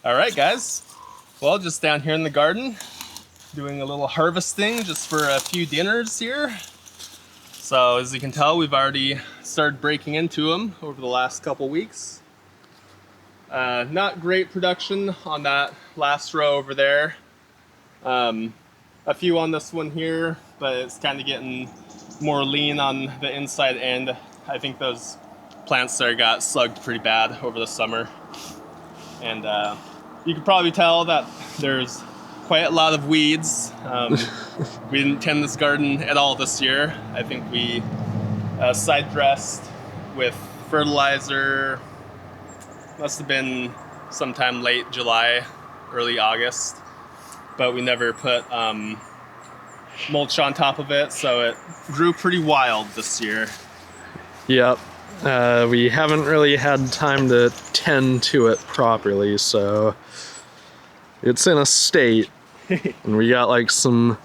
All right, guys. Well, just down here in the garden, doing a little harvesting just for a few dinners here. So as you can tell, we've already started breaking into them over the last couple weeks. Not great production on that last row over there. A few on this one here, but it's kind of getting more lean on the inside end. I think those plants there got slugged pretty bad over the summer. And you can probably tell that there's quite a lot of weeds. We didn't tend this garden at all this year. I think we side dressed with fertilizer. Must have been sometime late July, early August. But we never put mulch on top of it, so it grew pretty wild this year. Yep. We haven't really had time to tend to it properly, so it's in a state. And we got like some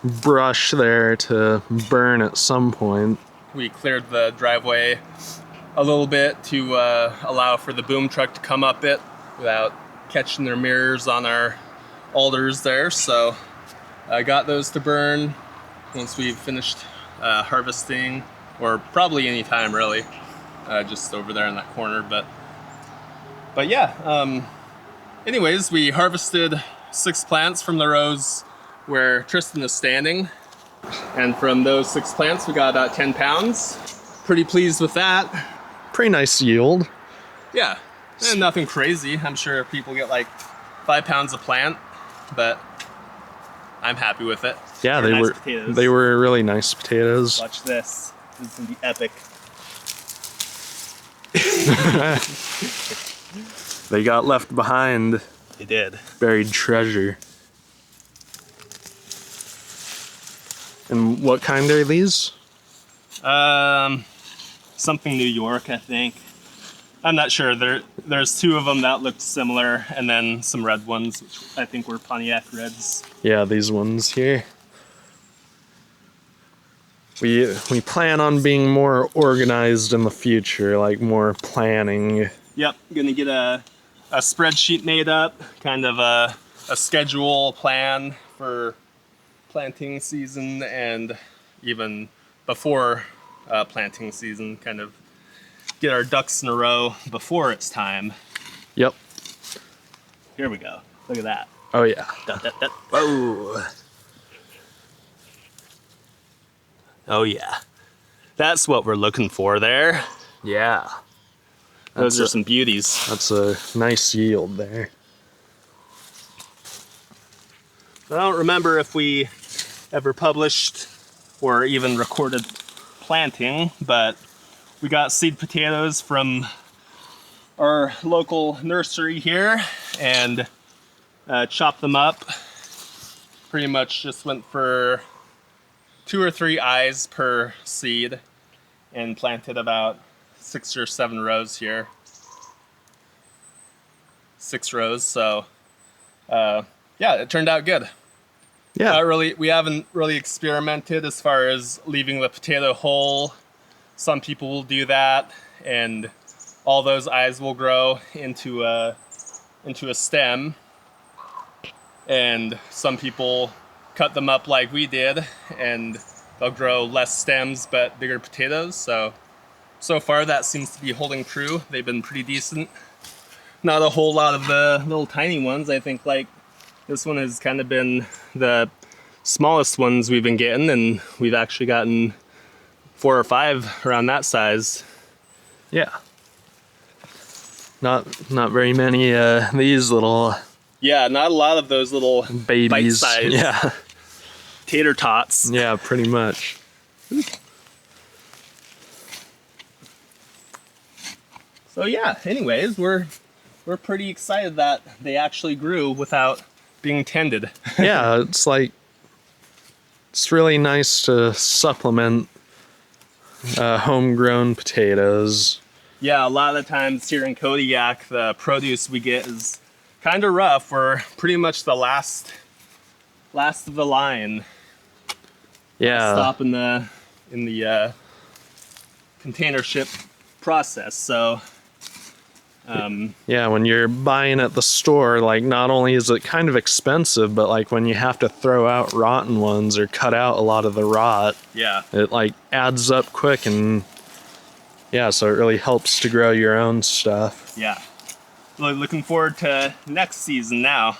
brush there to burn at some point. We cleared the driveway a little bit to allow for the boom truck to come up it without catching their mirrors on our alders there. So I got those to burn once we've finished harvesting, or probably any time really, just over there in that corner. But yeah, anyways, we harvested 6 plants from the rows where Tristan is standing, and from those 6 plants we got about 10 pounds. Pretty pleased with that. Pretty nice yield. Yeah, and nothing crazy. I'm sure people get like 5 pounds a plant, but I'm happy with it. Yeah, They're they nice were potatoes. they were really nice potatoes. Watch this. This is gonna be epic. They got left behind. They did. Buried treasure. And what kind are these? Something New York, I think. I'm not sure. There's 2 of them that looked similar, and then some red ones, which I think were Pontiac Reds. Yeah, these ones here. We plan on being more organized in the future, like more planning. Yep, gonna get a spreadsheet made up, kind of a schedule plan for planting season, and even before planting season, kind of get our ducks in a row before it's time. Yep. Here we go. Look at that. Oh yeah. Dut, dut, dut. Whoa. Oh yeah. That's what we're looking for there. Yeah. Those are some beauties. That's a nice yield there. I don't remember if we ever published or even recorded planting, but we got seed potatoes from our local nursery here and chopped them up. Pretty much just went for 2 or 3 eyes per seed and planted about 6 or 7 rows here. 6 rows, so yeah, it turned out good. Yeah. We haven't really experimented as far as leaving the potato whole. Some people will do that, and all those eyes will grow into a stem. And some people cut them up like we did, and they'll grow less stems but bigger potatoes. So far that seems to be holding true. They've been pretty decent. Not a whole lot of the little tiny ones. I think like this one has kind of been the smallest ones we've been getting, and we've actually gotten 4 or 5 around that size. Yeah. Not very many these little Yeah, not a lot of those little babies. bite-sized Yeah. tater tots. Yeah, pretty much. So yeah, anyways, we're pretty excited that they actually grew without being tended. Yeah, it's really nice to supplement homegrown potatoes. Yeah, a lot of the times here in Kodiak, the produce we get is kind of rough. We're pretty much the last of the line. Yeah. Stop in the container ship process. So Yeah, when you're buying at the store, like not only is it kind of expensive, but like when you have to throw out rotten ones or cut out a lot of the rot, Yeah. it like adds up quick, and yeah, so it really helps to grow your own stuff. Yeah. Really looking forward to next season now.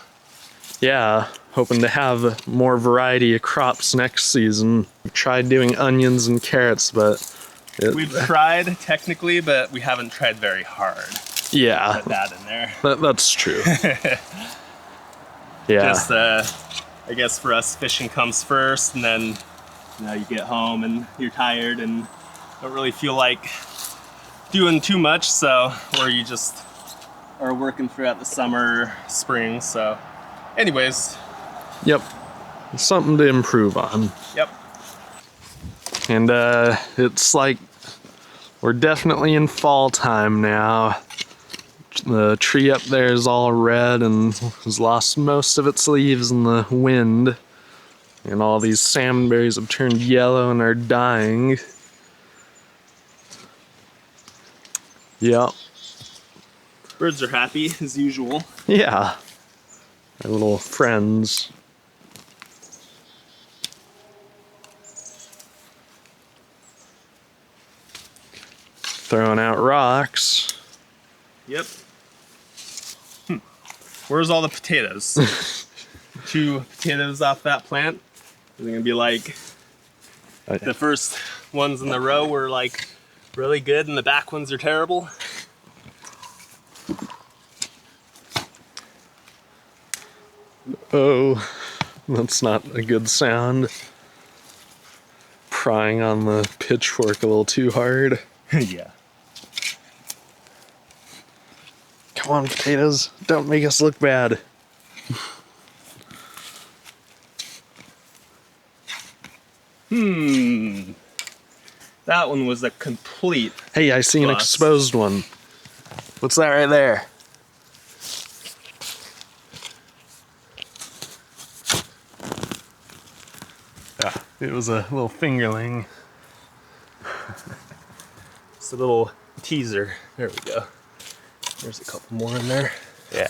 Yeah, hoping to have more variety of crops next season. We tried doing onions and carrots, but We've tried technically, but we haven't tried very hard. yeah, Put that in there. that's true. Yeah. Just, I guess for us, fishing comes first, and then you get home and you're tired and don't really feel like doing too much, so, or you just are working throughout the summer, spring, so. Anyways. Yep. Something to improve on. Yep. And it's like we're definitely in fall time now. The tree up there is all red and has lost most of its leaves in the wind. And all these salmonberries have turned yellow and are dying. Yep. Birds are happy as usual. Yeah. Our little friends. Throwing out rocks. Yep. Where's all the potatoes? 2 potatoes off that plant. Is it gonna be like the first ones in the row were like really good and the back ones are terrible? Oh, that's not a good sound. Prying on the pitchfork a little too hard. Yeah. Come on, potatoes. Don't make us look bad. That one was a complete. Hey, I see an bust. exposed one. What's that right there? Yeah, it was a little fingerling. It's a little teaser. There we go. There's a couple more in there. Yeah.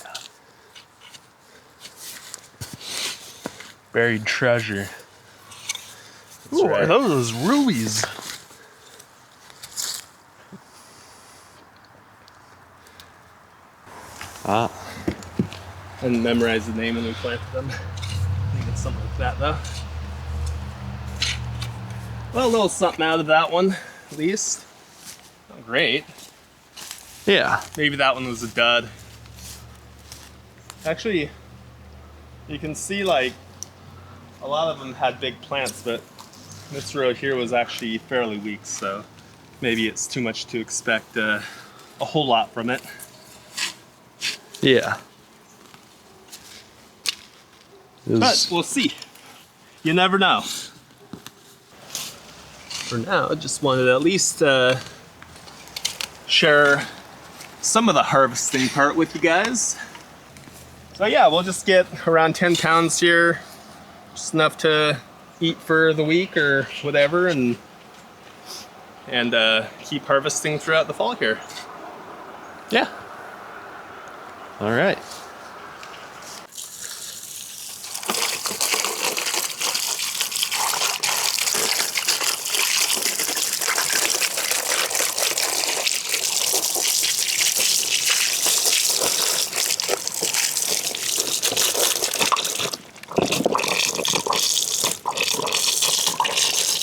Buried treasure. That's Ooh, right. are those rubies? Ah. I didn't memorize the name when we planted them. I think it's something like that though. Well, a little something out of that one, at least. Not great. Yeah. Maybe that one was a dud. Actually, you can see like a lot of them had big plants, but this row here was actually fairly weak, so maybe it's too much to expect a whole lot from it. Yeah. But we'll see. You never know. For now, I just wanted to at least share some of the harvesting part with you guys. So yeah, we'll just get around 10 pounds here, just enough to eat for the week or whatever, and keep harvesting throughout the fall here. Yeah. All right.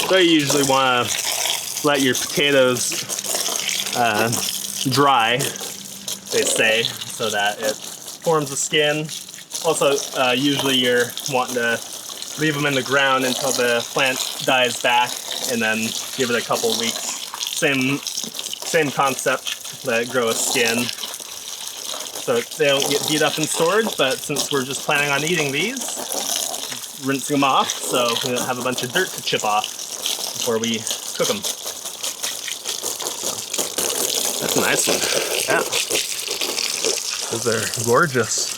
So you usually want to let your potatoes dry, they say, so that it forms a skin. Also, usually you're wanting to leave them in the ground until the plant dies back, and then give it a couple weeks. Same concept, let it grow a skin, so they don't get beat up in storage. But since we're just planning on eating these, rinsing them off so we don't have a bunch of dirt to chip off before we cook them. So, that's a nice one. Yeah. Those are gorgeous.